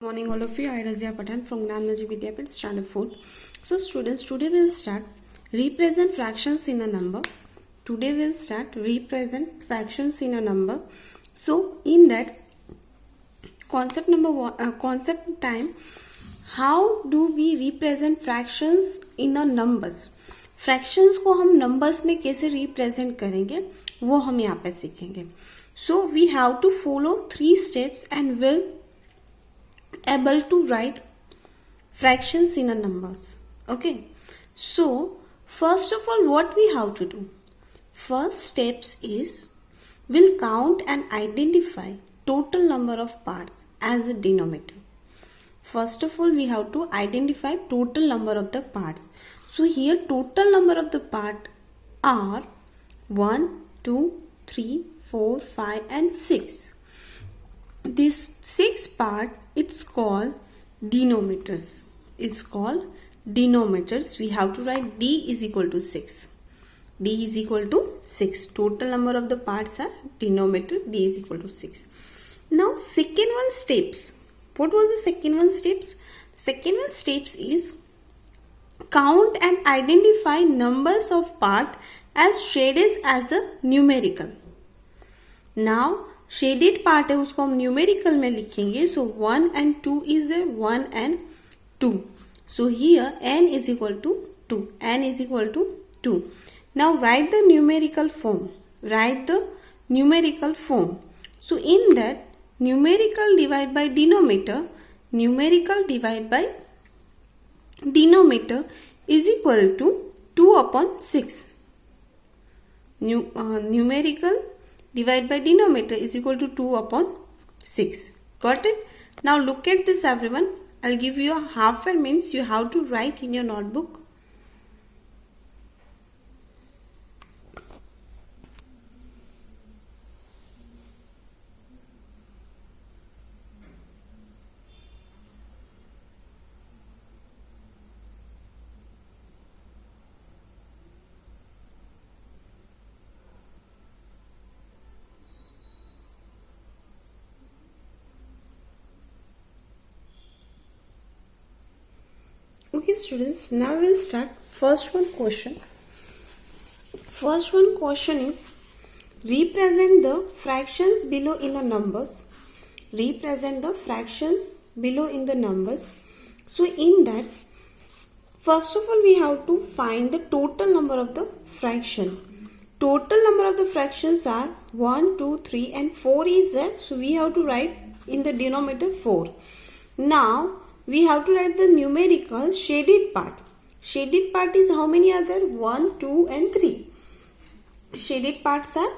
Morning all of you. I Razia Patan from Gnanaji Vidyapith Standard 4. So students, today we'll start represent fractions in a number. Today we'll start represent fractions in a number. So in that concept number one, concept time, how do we represent fractions in a numbers? Fractions को हम numbers में कैसे represent करेंगे वो हम यहाँ पे सीखेंगे. So we have to follow 3 steps and will able to write fractions in a numbers. Okay, so first of all, what we have to do, first steps is we'll count and identify total number of parts as a denominator. First of all, we have to identify total number of the parts. So here total number of the part are 1 2 3 4 5 and 6. This 6 part, it's called denominators. It's called denominators. We have to write d is equal to 6. D is equal to 6. Total number of the parts are denominator. D is equal to 6. Now second one steps. What was the second one steps? Second one steps is count and identify numbers of part as shaded as a numerical. Now shaded part है उसको हम numerical में लिखेंगे. सो 1 and 2 is 1 and 2. So here n is equal to 2. n is equal to 2. Now write the numerical form. Write the numerical form. So in that numerical divide by denominator, numerical divide by denominator is equal to 2 upon 6. Numerical divide by denominator is equal to 2 upon 6. Got it? Now look at this everyone. I'll give you a half an means you have to write in your notebook. Okay students, now we'll start first one question. First one question is represent the fractions below in the numbers. Represent the fractions below in the numbers. So in that, first of all we have to find the total number of the fraction. Total number of the fractions are 1, 2, 3 and 4 is there. So we have to write in the denominator 4. Now we have to write the numerical shaded part. Shaded part is how many are there? 1, 2 and 3. Shaded parts are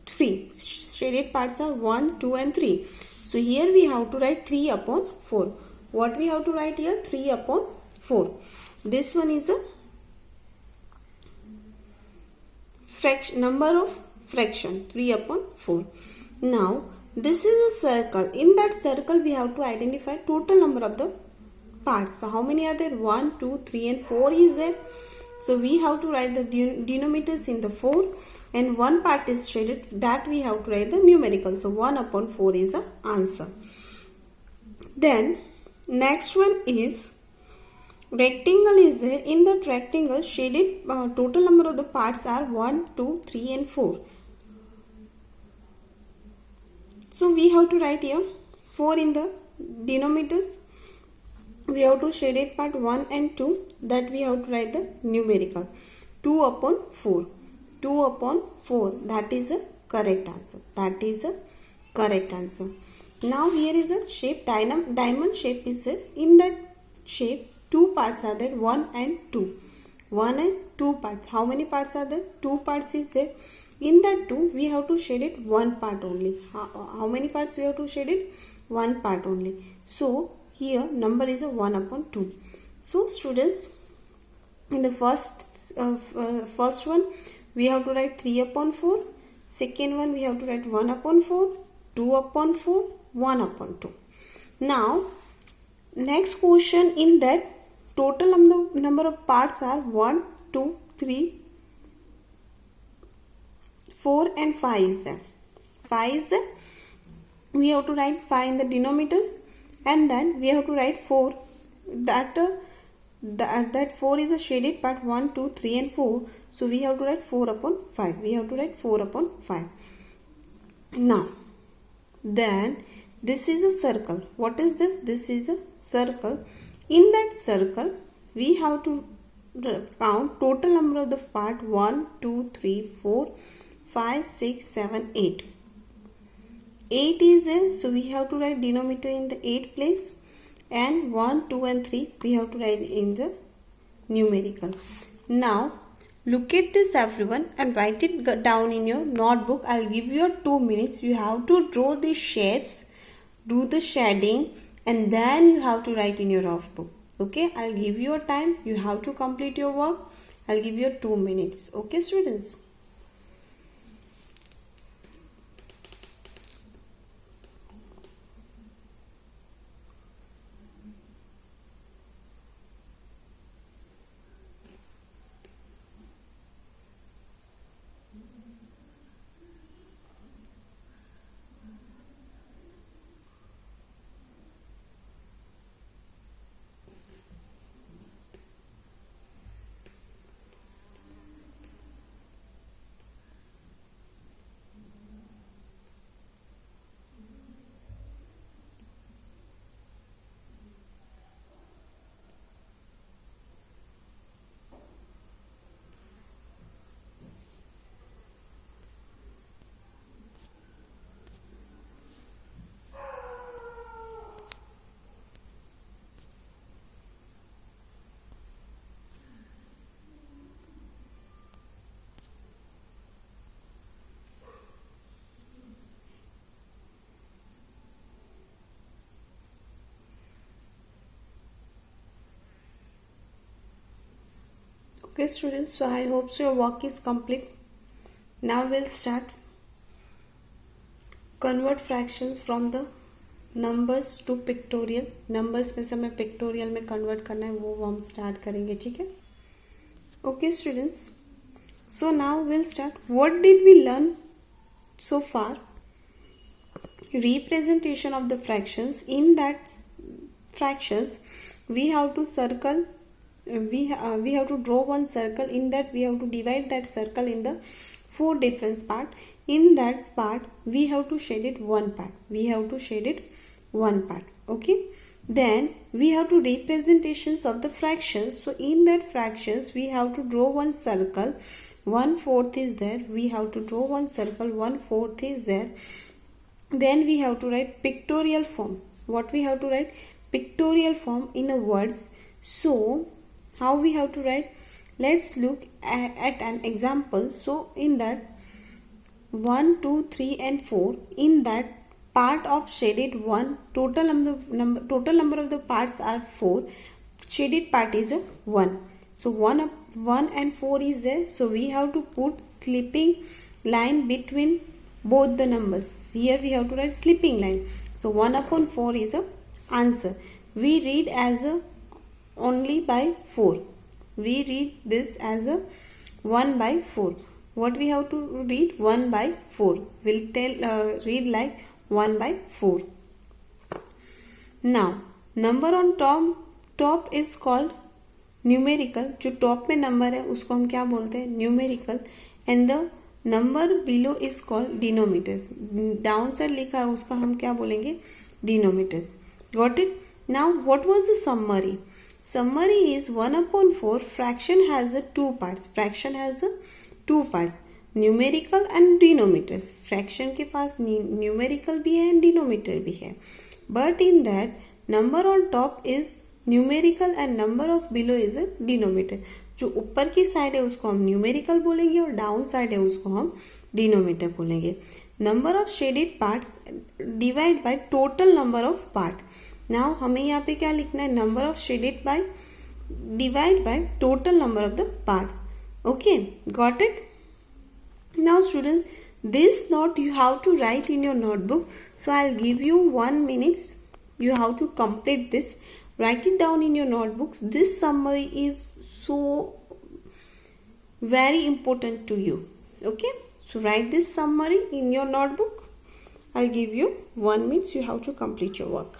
3. Shaded parts are 1, 2 and 3. So here we have to write 3 upon 4. What we have to write here? 3 upon 4. This one is a number of fraction, 3 upon 4. Now this is a circle. In that circle we have to identify total number of the parts. So how many are there? 1, 2, 3 and 4 is there. So we have to write the denominators in the 4 and one part is shaded, that we have to write the numerical. So 1 upon 4 is the answer. Then next one is rectangle is there. In that rectangle shaded total number of the parts are 1, 2, 3 and 4. So we have to write here 4 in the denominators. We have to shaded part 1 and 2, that we have to write the numerical. 2 upon 4. 2 upon 4, that is a correct answer. That is a correct answer. Now here is a shape, diamond shape is there. In that shape 2 parts are there, 1 and 2. 1 and 2 parts. How many parts are there? 2 parts is there. In that 2 we have to shade it 1 part only. How many parts we have to shade it? 1 part only. So here number is a 1 upon 2. So students, in the first one we have to write 3 upon 4. Second one we have to write 1 upon 4, 2 upon 4, 1 upon 2. Now next question, in that total number of parts are 1, 2, 3, 4 and 5 is there. 5 is there. We have to write 5 in the denominators. and then we have to write 4. That 4 is a shaded part, 1, 2, 3 and 4. So we have to write 4 upon 5. We have to write 4 upon 5. Now, then this is a circle. What is this? This is a circle. In that circle, we have to count total number of the part 1, 2, 3, 4, 5, 6, 7, 8. 8 is there, so we have to write denominator in the 8th place, and 1, 2 and 3 we have to write in the numerical. Now look at this everyone and write it down in your notebook. I'll give you 2 minutes. You have to draw the shapes, do the shading, and then you have to write in your rough book. Okay, I'll give you a time. You have to complete your work. I'll give you 2 minutes. Okay students. Okay students, so I hope so your work is complete. Now we'll start convert fractions from the numbers to pictorial. numbers में से हमें pictorial में convert करना है, वो हम start करेंगे. ठीक है? Okay students, so now we'll start. What did we learn so far? Representation of the fractions. In that fractions we have to circle, we have to draw one circle. In that we have to divide that circle in the 4 different part. In that part we have to shade it one part. We have to shade it one part. Okay, then we have to representations of the fractions. So in that fractions we have to draw one circle. 1/4 is there. We have to draw one circle. 1/4 is there. Then we have to write pictorial form. What we have to write? Pictorial form in the words. So how we have to write? Let's look at an example. So in that 1, 2, 3 and 4, in that part of shaded 1, total number of the parts are 4. Shaded part is a 1. So 1 and 4 is there. So we have to put slipping line between both the numbers. Here we have to write slipping line. So 1/4 is a answer. We read as a only by 4. We read this as a 1/4. What we have to read? 1/4. We'll read like 1/4. Now number on top is called numerical. जो top में number है उसको हम क्या बोलते हैं? Numerical. And the number below is called denominators. Down side लिखा है उसका हम क्या बोलेंगे? Denominators. Got it? Now what was the summary? Summary is 1/4. Fraction has 2 parts. Fraction has 2 parts. Numerical and denominators. Fraction के पास numerical भी है and denominator भी है. But in that number on top is numerical and number of below is a denominator. जो ऊपर की side है उसको हम numerical बोलेंगे और डाउन साइड है उसको हम denominator बोलेंगे. Number of shaded parts divide by total number of part. Now हमें यहाँ पे क्या लिखना है? Number of shaded by divide by total number of the parts. Okay, got it? Now student, this note you have to write in your notebook. So I will give you 1 minute. You have to complete this. Write it down in your notebooks. This summary is so very important to you. Okay, so write this summary in your notebook. I'll give you 1 minute. You have to complete your work.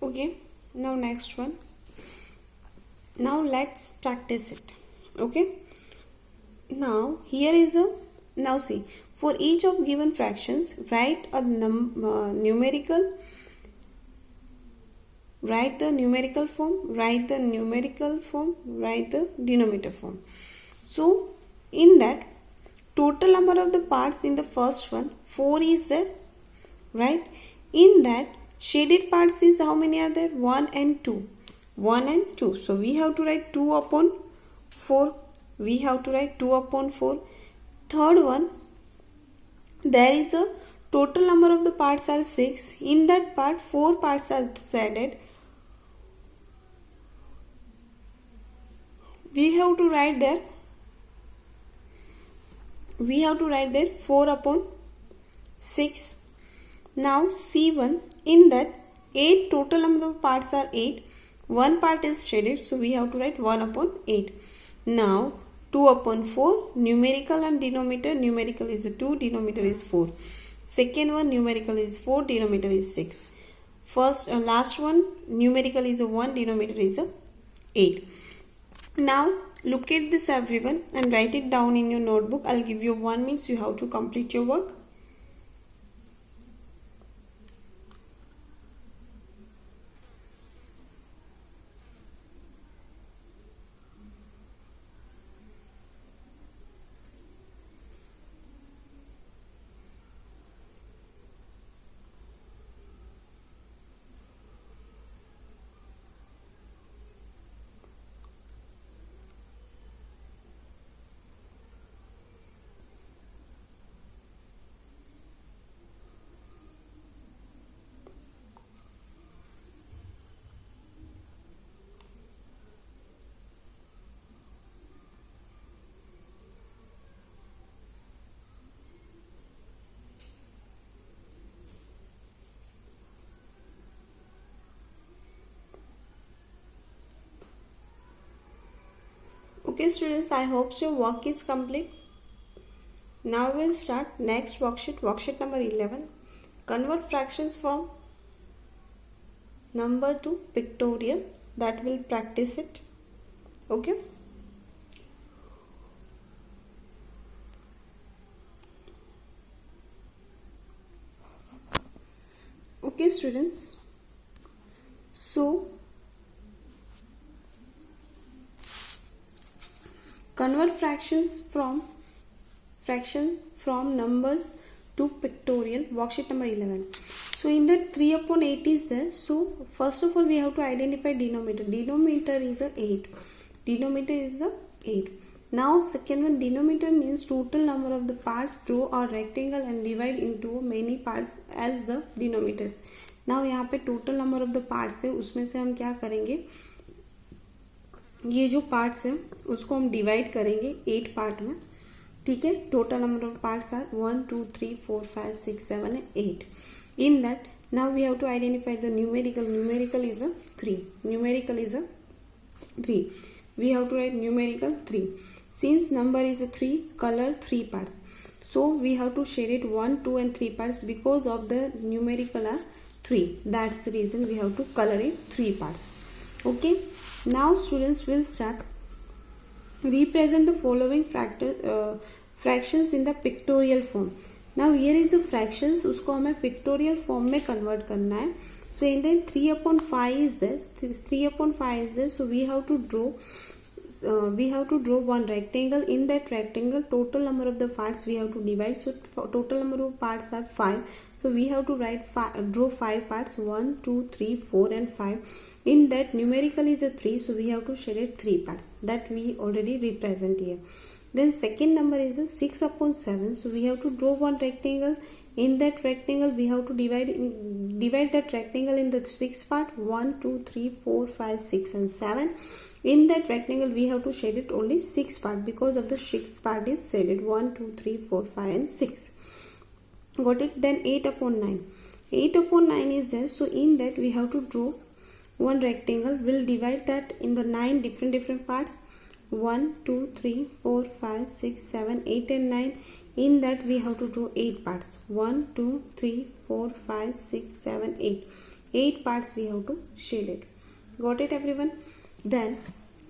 Okay, now next one. Now let's practice it. Okay, now here is a, now see, for each of given fractions write a numerical, write the numerical form, write the numerical form, write the denominator form. So in that, total number of the parts in the first one 4 is there, right? In that, shaded parts is how many are there? 1 and 2. 1 and 2. So we have to write 2 upon 4. We have to write 2 upon 4. Third one, there is a total number of the parts are 6. In that part, 4 parts are shaded. We have to write there 4 upon 6. Now C1, in that 8 total number of parts are 8. One part is shaded, so we have to write 1 upon 8. Now 2 upon 4, numerical and denominator, numerical is 2, denominator is 4. Second one, numerical is 4, denominator is 6. First last one, numerical is 1, denominator is 8. Now look at this everyone and write it down in your notebook. I'll give you 1 minute, you have to complete your work. Okay students, I hope your work is complete. Now we'll start next worksheet, worksheet number 11. Convert fractions from number to pictorial. That will practice it. Okay. Okay students. So convert fractions from numbers to pictorial, worksheet number 11. So in that 3 upon 8 is there. So first of all we have to identify denominator. Denominator is 8. Denominator is 8. Now second one, denominator means total number of the parts. Draw a rectangle and divide into many parts as the denominators. Now यहाँ पे total number of the parts है, उसमें से हम क्या करेंगे, ये जो पार्ट्स है उसको हम डिवाइड करेंगे 8 पार्ट में. ठीक है. Total number of parts are 1 2 3 4 5 6 7 8. In that now we have to identify the numerical. Numerical is 3. Numerical is 3. We have to write numerical 3. Since number is 3, colour 3 parts. So we have to shade it 1, 2 and 3 parts because of the numerical are 3. That's the reason we have to color it 3 parts. Okay. Now students will start. Represent the following fractions in the pictorial form. Now here is a fractions, उसको हमें pictorial form में convert करना है. So in the 3 upon 5 is this. 3 upon 5 is this. So we have to draw one rectangle. In that rectangle, total number of the parts we have to divide. So total number of parts are 5. So we have to draw 5 parts. 1, 2, 3, 4 and 5. In that numerical is 3. So we have to shade it 3 parts. That we already represent here. Then second number is 6 upon 7. So we have to draw one rectangle. In that rectangle we have to divide that rectangle in the 6 part. 1, 2, 3, 4, 5, 6 and 7. In that rectangle we have to shade it only 6 part because of the 6 part is shaded. 1, 2, 3, 4, 5 and 6. Got it? Then 8 upon 9. 8 upon 9 is there. So in that we have to draw one rectangle. We'll divide that in the 9 different parts. 1, 2, 3, 4, 5, 6, 7, 8 and 9. In that we have to draw 8 parts. 1, 2, 3, 4, 5, 6, 7, 8. 8 parts we have to shade it. Got it everyone? Then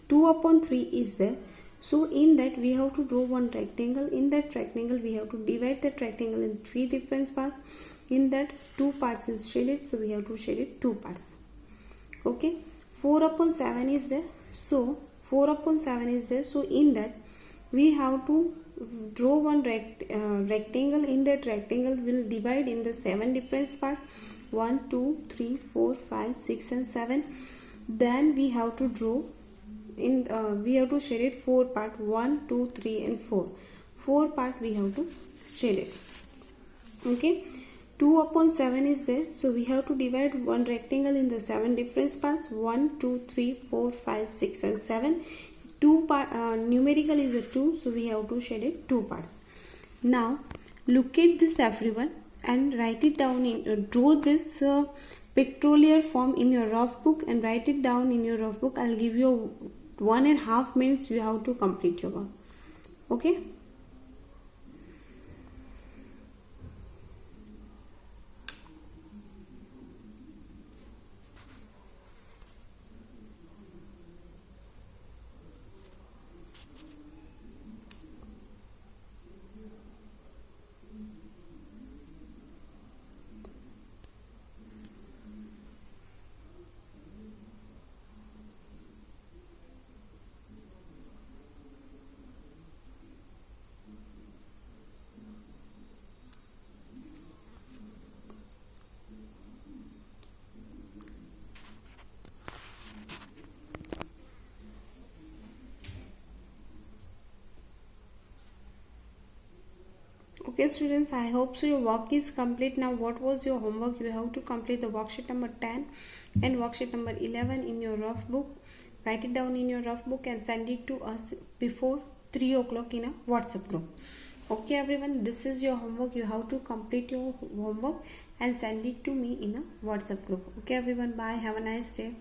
2/3 is there. So in that we have to draw one rectangle. In that rectangle we have to divide that rectangle in 3 different parts. In that 2 parts is shaded, so we have to shade it 2 parts. Okay, 4/7 is there. So 4/7 is there. So in that we have to draw one rectangle. In that rectangle will divide in the 7 different parts. 1, 2, 3, 4, 5, 6 and 7. Then we have to draw in we have to shade it 4 part. 1, 2, 3 and 4. 4 part we have to shade it. Okay, 2/7 is there. So we have to divide one rectangle in the 7 different parts. 1, 2, 3, 4, 5, 6 and 7. 2 part numerical is a 2, so we have to shade it 2 parts. Now look at this everyone and write it down in draw this pictorial form in your rough book and write it down in your rough book. I'll give you 1.5 minutes. You have to complete your work. Okay. Okay students, I hope so your work is complete. Now what was your homework? You have to complete the worksheet number 10 and worksheet number 11 in your rough book. Write it down in your rough book and send it to us before 3 o'clock in a WhatsApp group. Okay everyone, this is your homework. You have to complete your homework and send it to me in a WhatsApp group. Okay everyone, bye, have a nice day.